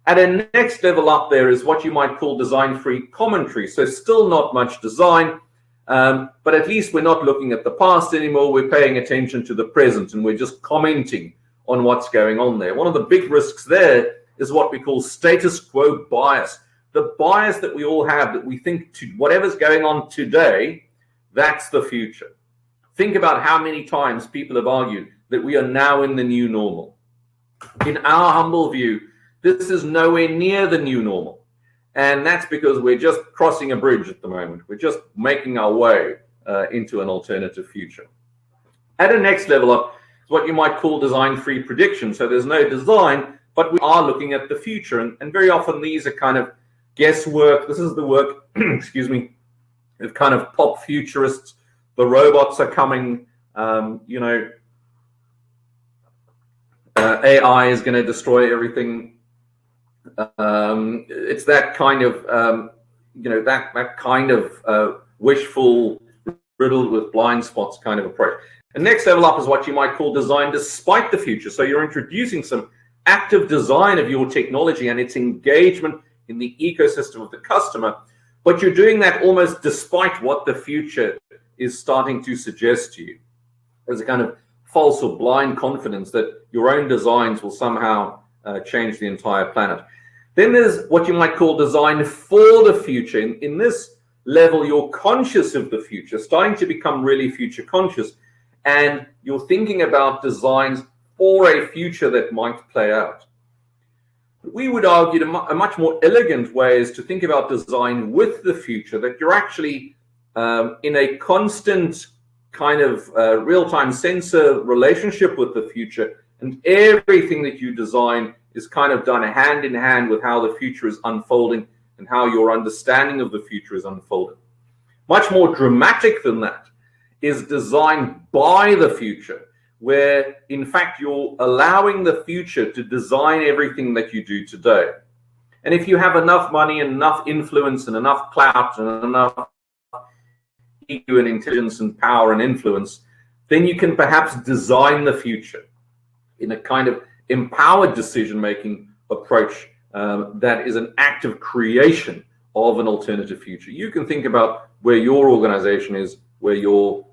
At a next level up there is what you might call design-free commentary. So still not much design, but at least we're not looking at the past anymore. We're paying attention to the present, and we're just commenting on what's going on there. One of the big risks there is what we call status quo bias. The bias that we all have, that we think to whatever's going on today, that's the future. Think about how many times people have argued that we are now in the new normal. In our humble view, this is nowhere near the new normal. And that's because we're just crossing a bridge at the moment. We're just making our way into an alternative future. At a next level up, it's what you might call design-free prediction. So there's no design, but we are looking at the future. And very often these are kind of guesswork. This is the work, excuse me, of kind of pop futurists. The robots are coming, AI is going to destroy everything. It's that kind of, that kind of wishful, riddled with blind spots kind of approach. And next level up is what you might call design despite the future. So you're introducing some active design of your technology and its engagement in the ecosystem of the customer, but you're doing that almost despite what the future is starting to suggest to you. There's a kind of false or blind confidence that your own designs will somehow change the entire planet. Then there's what you might call design for the future. In this level, you're conscious of the future, starting to become really future conscious, and you're thinking about designs for a future that might play out. We would argue a much more elegant way is to think about design with the future, that you're actually in a constant kind of real-time sensor relationship with the future, and everything that you design is kind of done hand in hand with how the future is unfolding and how your understanding of the future is unfolding. Much more dramatic than that is design by the future, where in fact you're allowing the future to design everything that you do today. And if you have enough money and enough influence and enough clout and enough ego and intelligence and power and influence, then you can perhaps design the future in a kind of empowered decision-making approach that is an active creation of an alternative future. You can think about where your organization is, where your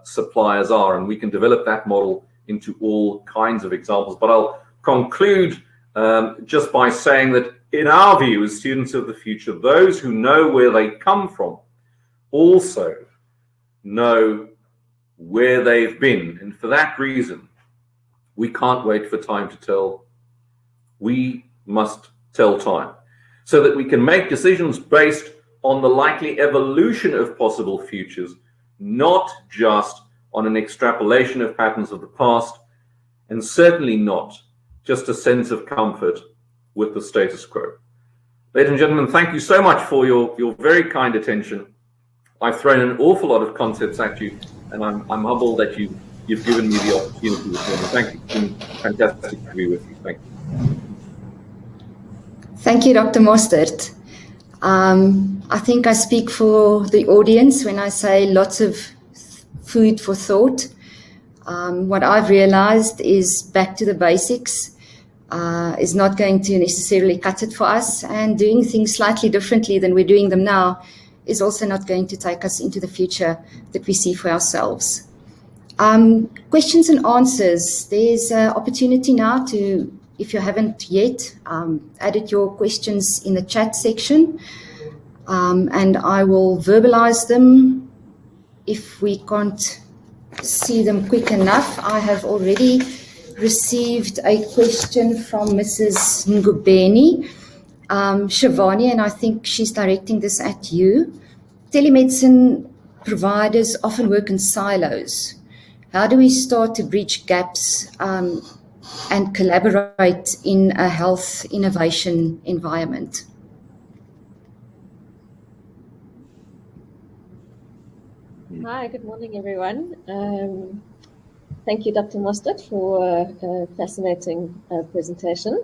suppliers are, and we can develop that model into all kinds of examples. But I'll conclude just by saying that in our view as students of the future, those who know where they come from also know where they've been. And for that reason, we can't wait for time to tell. We must tell time so that we can make decisions based on the likely evolution of possible futures, not just on an extrapolation of patterns of the past, and certainly not just a sense of comfort with the status quo. Ladies and gentlemen, thank you so much for your very kind attention. I've thrown an awful lot of concepts at you, and I'm humbled that you've given me the opportunity this morning. Thank you. It's been fantastic to be with you. Thank you. Thank you, Dr. Mostert. I think I speak for the audience when I say lots of food for thought. What I've realized is back to the basics is not going to necessarily cut it for us, and doing things slightly differently than we're doing them now is also not going to take us into the future that we see for ourselves. Questions and answers. There's an opportunity now to, if you haven't yet, added your questions in the chat section, and I will verbalize them if we can't see them quick enough. I have already received a question from Mrs. Ngubeni Shivani, and I think she's directing this at you. Telemedicine providers often work in silos. How do we start to bridge gaps and collaborate in a health innovation environment? Hi, good morning, everyone. Thank you, Dr. Mostert, for a fascinating presentation.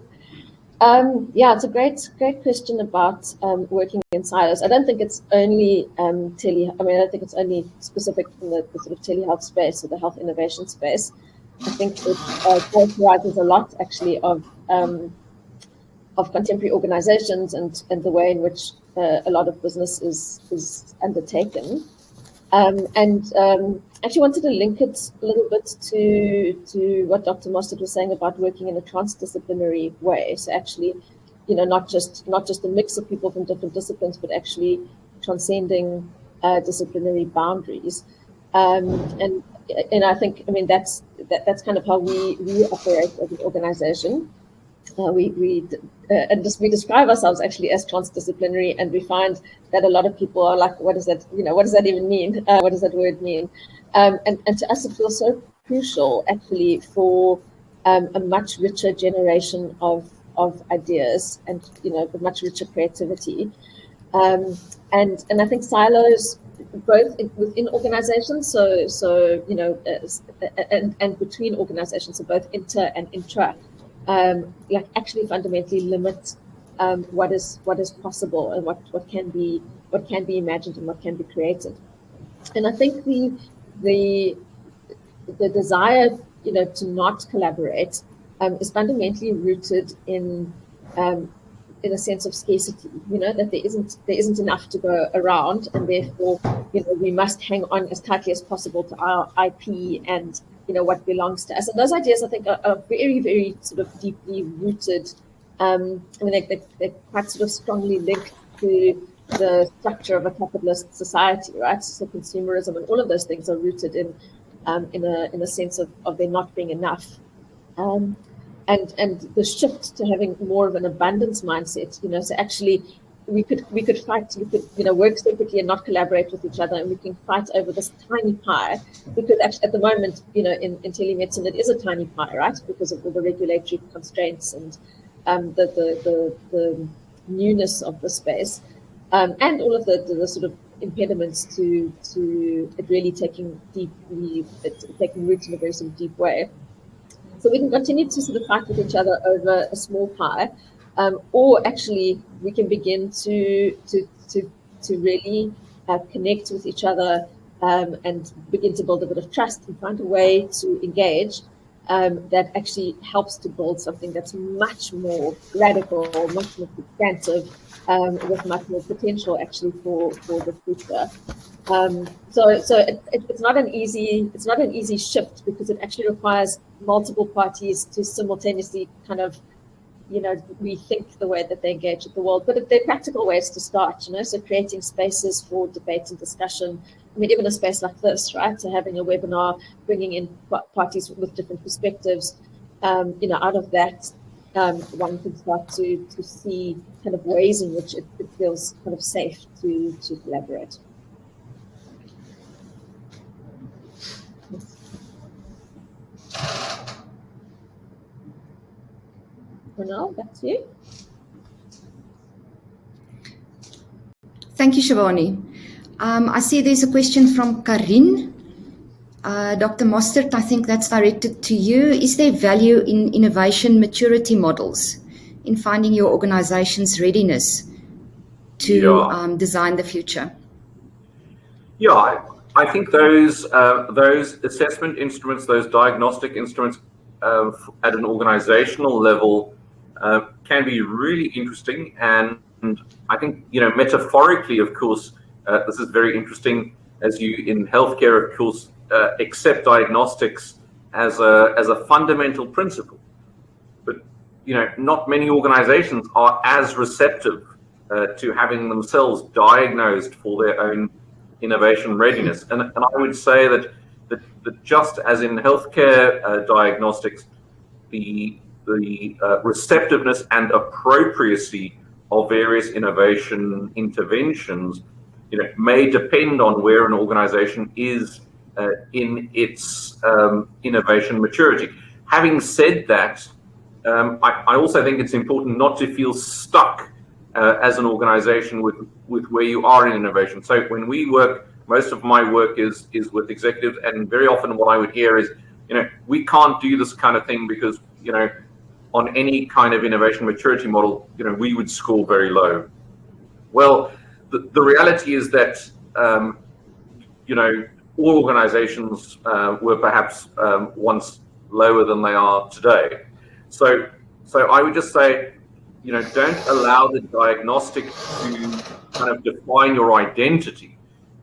Yeah, it's a great question about working in silos. I don't think it's only I don't think it's only specific in the sort of telehealth space or the health innovation space. I think it characterizes a lot, actually, of contemporary organizations and the way in which a lot of business is undertaken. Actually wanted to link it a little bit to what Dr. Mostert was saying about working in a transdisciplinary way. So actually, not just a mix of people from different disciplines, but actually transcending disciplinary boundaries. And I think, that's kind of how we operate as an organization. We describe ourselves actually as transdisciplinary, and we find that a lot of people are like, what does that, what does that even mean? What does that word mean? And to us, it feels so crucial actually for a much richer generation of ideas and, a much richer creativity. And I think silos, both within organizations, and between organizations, so both inter and intra, actually fundamentally limit what is possible and what can be imagined and what can be created. And I think the desire to not collaborate is fundamentally rooted in a sense of scarcity, that there isn't enough to go around, and therefore we must hang on as tightly as possible to our IP and what belongs to us. And those ideas, I think, are very, very sort of deeply rooted. They're quite sort of strongly linked to the structure of a capitalist society, right? So consumerism and all of those things are rooted in a sense of there not being enough. And the shift to having more of an abundance mindset, so actually we could fight, work separately and not collaborate with each other, and we can fight over this tiny pie, because actually at the moment, in telemedicine, it is a tiny pie, right? Because of all the regulatory constraints and the newness of the space, and all of the sort of impediments to it really taking roots in a very sort of deep way. So we can continue to sort of fight with each other over a small pie, or actually we can begin to really connect with each other and begin to build a bit of trust and find a way to engage that actually helps to build something that's much more radical, much more substantive, with much more potential actually for the future. So it's not an easy shift, because it actually requires multiple parties to simultaneously kind of, rethink the way that they engage with the world. But they're practical ways to start, so creating spaces for debate and discussion. I mean, even a space like this, right? So having a webinar, bringing in parties with different perspectives, out of that, one can start to see kind of ways in which it feels kind of safe to collaborate. Ronald, back to you. Thank you, Shivani. I see there's a question from Karin. Dr. Mostert, I think that's directed to you. Is there value in innovation maturity models in finding your organization's readiness to design the future? Yeah, I think those assessment instruments, those diagnostic instruments at an organizational level can be really interesting. And I think, metaphorically, of course, this is very interesting, as you in healthcare, of course, accept diagnostics as a fundamental principle. But, not many organizations are as receptive to having themselves diagnosed for their own innovation readiness. And I would say that just as in healthcare diagnostics, the receptiveness and appropriacy of various innovation interventions, may depend on where an organization is in its innovation maturity. Having said that, I also think it's important not to feel stuck as an organization with where you are in innovation. So when we work, most of my work is with executives, and very often what I would hear is, we can't do this kind of thing because, on any kind of innovation maturity model, we would score very low. Well, the reality is that, all organizations were perhaps once lower than they are today. So I would just say, don't allow the diagnostic to kind of define your identity.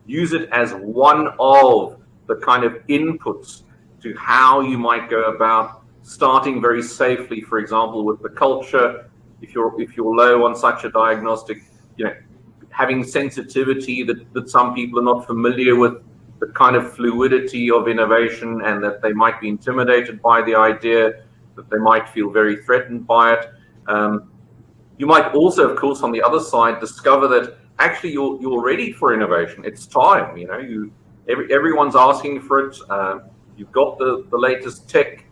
Use it as one of the kind of inputs to how you might go about starting very safely, for example, with the culture. If you're low on such a diagnostic, having sensitivity that some people are not familiar with the kind of fluidity of innovation, and that they might be intimidated by the idea, that they might feel very threatened by it. You might also, of course, on the other side, discover that actually you're ready for innovation. It's time, everyone's asking for it. You've got the latest tech.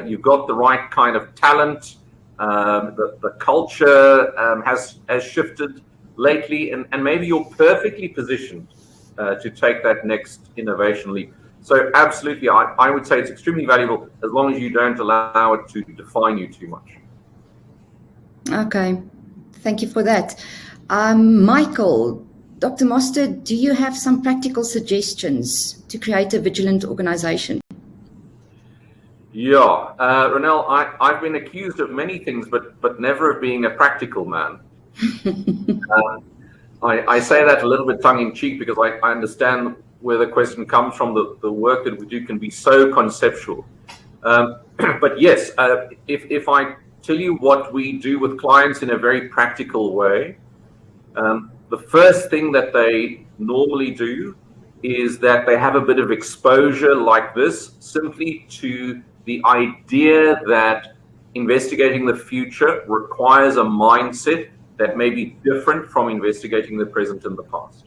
You've got the right kind of talent. The culture has shifted lately, and maybe you're perfectly positioned to take that next innovation leap. So absolutely, I would say it's extremely valuable, as long as you don't allow it to define you too much. Okay, thank you for that. Michael, Dr. Mostert, do you have some practical suggestions to create a vigilant organization? Yeah, Ronelle, I've been accused of many things, but never of being a practical man. I say that a little bit tongue-in-cheek, because I understand where the question comes from. The work that we do can be so conceptual. But yes, if I tell you what we do with clients in a very practical way, the first thing that they normally do is that they have a bit of exposure like this, simply to the idea that investigating the future requires a mindset that may be different from investigating the present and the past.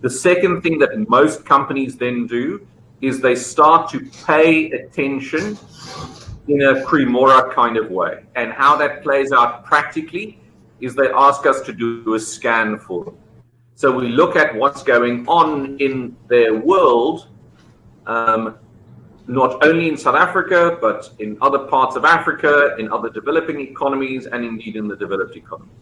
The second thing that most companies then do is they start to pay attention in a Cremora kind of way. And how that plays out practically is they ask us to do a scan for them. So we look at what's going on in their world, not only in South Africa, but in other parts of Africa, in other developing economies, and indeed in the developed economies.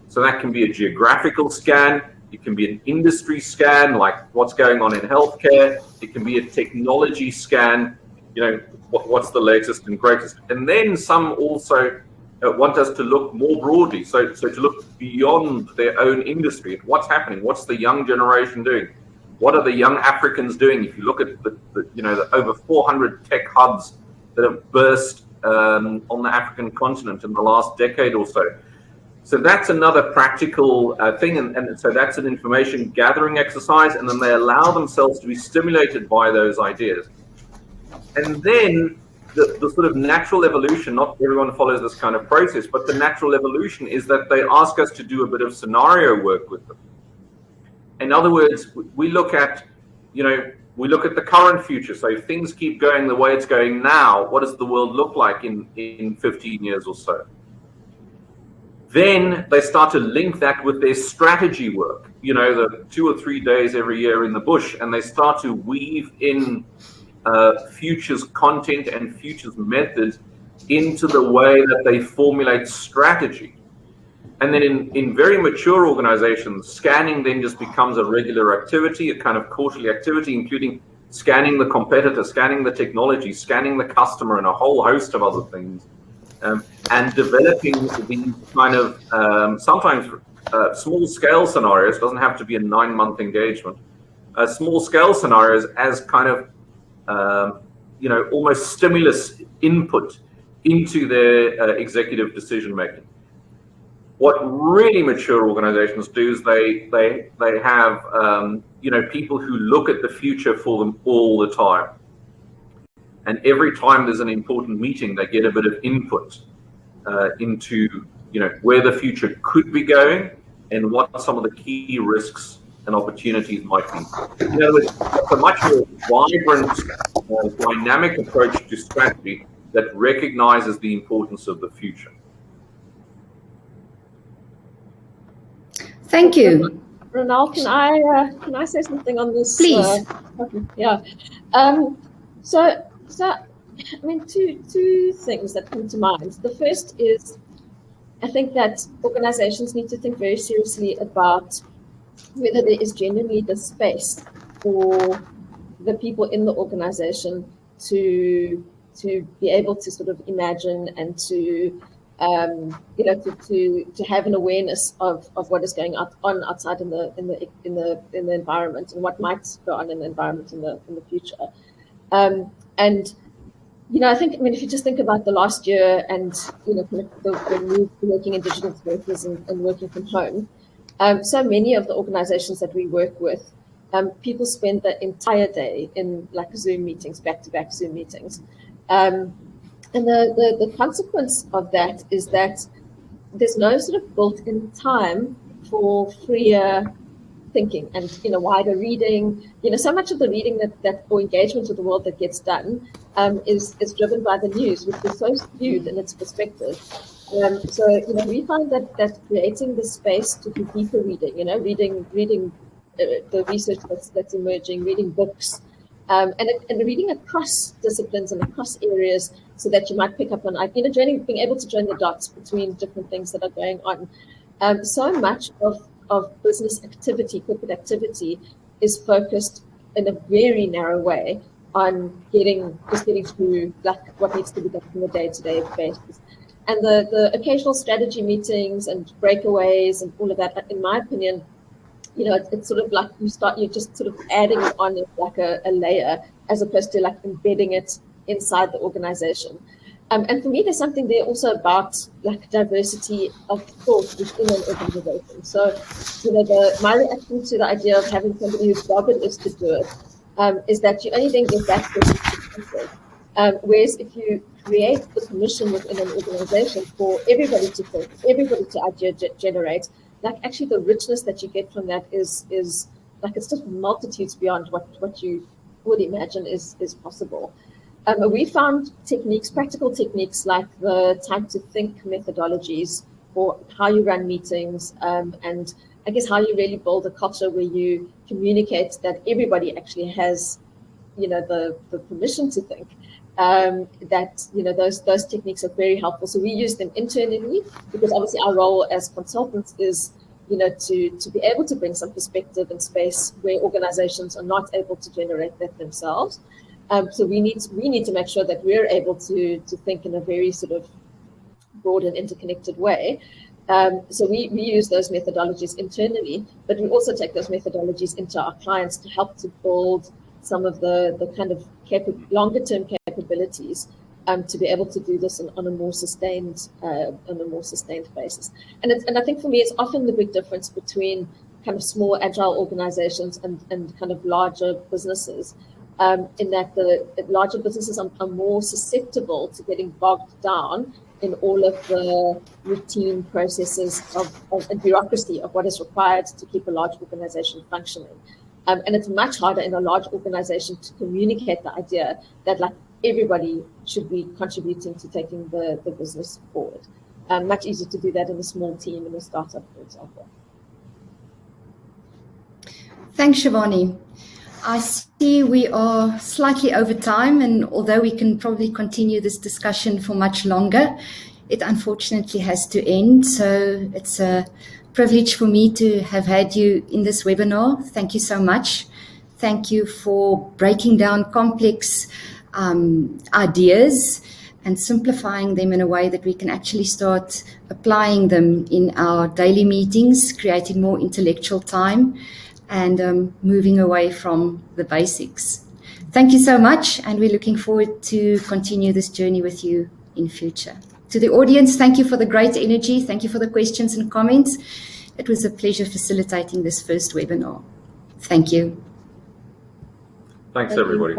So that can be a geographical scan. It can be an industry scan, like what's going on in healthcare. It can be a technology scan, what's the latest and greatest. And then some also want us to look more broadly, so to look beyond their own industry. What's happening? What's the young generation doing? What are the young Africans doing? If you look at the over 400 tech hubs that have burst on the African continent in the last decade or so. So that's another practical thing, and so that's an information gathering exercise, and then they allow themselves to be stimulated by those ideas. And then the sort of natural evolution, not everyone follows this kind of process, but the natural evolution is that they ask us to do a bit of scenario work with them. In other words, we look at the current future. So if things keep going the way it's going now, what does the world look like in 15 years or so? Then they start to link that with their strategy work, the 2 or 3 days every year in the bush, and they start to weave in futures content and futures methods into the way that they formulate strategy. And then in very mature organizations, scanning then just becomes a regular activity, a kind of quarterly activity, including scanning the competitor, scanning the technology, scanning the customer, and a whole host of other things. And developing these kind of sometimes small-scale scenarios. Doesn't have to be a 9-month engagement. Small-scale scenarios as kind of almost stimulus input into their executive decision making. What really mature organizations do is they have people who look at the future for them all the time. And every time there's an important meeting, they get a bit of input into where the future could be going and what some of the key risks and opportunities might be. In other words, it's a much more vibrant, dynamic approach to strategy that recognizes the importance of the future. Thank you. Ronald, can I say something on this? Please. Yeah. So, I mean, two things that come to mind. The first is, I think that organizations need to think very seriously about whether there is genuinely the space for the people in the organization to be able to sort of imagine and to have an awareness of what is going on outside in the environment and what might go on in the environment in the future. And I think, if you just think about the last year and the move to working in digital spaces and working from home, so many of the organizations that we work with, people spend the entire day in like Zoom meetings, back-to-back Zoom meetings. And the consequence of that is that there's no sort of built-in time for freer thinking and wider reading. So much of the reading that or engagement with the world that gets done is driven by the news, which is so skewed in its perspective. So we find that creating the space to do deeper reading, reading the research that's emerging, reading books, and reading across disciplines and across areas, so that you might pick up on being able to join the dots between different things that are going on. So much of business activity, corporate activity, is focused in a very narrow way on getting through like what needs to be done on a day-to-day basis. And the occasional strategy meetings and breakaways and all of that, in my opinion, it's sort of like you're just sort of adding it on like a layer, as opposed to like embedding it inside the organization. And for me, there's something there also about like diversity of thought within an organization. So, my reaction to the idea of having somebody whose job it is to do it is that you only then get that person. Whereas if you create the permission within an organization for everybody to think, everybody to idea generate, like actually the richness that you get from that is like it's just multitudes beyond what you would imagine is possible. We found practical techniques like the time to think methodologies for how you run meetings, and I guess how you really build a culture where you communicate that everybody actually has the permission to think, that those techniques are very helpful. So we use them internally because obviously our role as consultants is to be able to bring some perspective and space where organizations are not able to generate that themselves. So we need to make sure that we're able to think in a very sort of broad and interconnected way. So we use those methodologies internally, but we also take those methodologies into our clients to help to build some of the kind of longer term capabilities to be able to do this on a more sustained basis. And I think for me, it's often the big difference between kind of small agile organizations and kind of larger businesses, in that the larger businesses are more susceptible to getting bogged down in all of the routine processes and bureaucracy of what is required to keep a large organization functioning. And it's much harder in a large organization to communicate the idea that like everybody should be contributing to taking the business forward. Much easier to do that in a small team in a startup, for example. Thanks, Shivani. I see we are slightly over time, and although we can probably continue this discussion for much longer, it unfortunately has to end. So it's a privilege for me to have had you in this webinar. Thank you so much. Thank you for breaking down complex ideas and simplifying them in a way that we can actually start applying them in our daily meetings, creating more intellectual time, and moving away from the basics. Thank you so much, and we're looking forward to continue this journey with you in future. To the audience, thank you for the great energy. Thank you for the questions and comments. It was a pleasure facilitating this first webinar. Thank you. Thanks, everybody.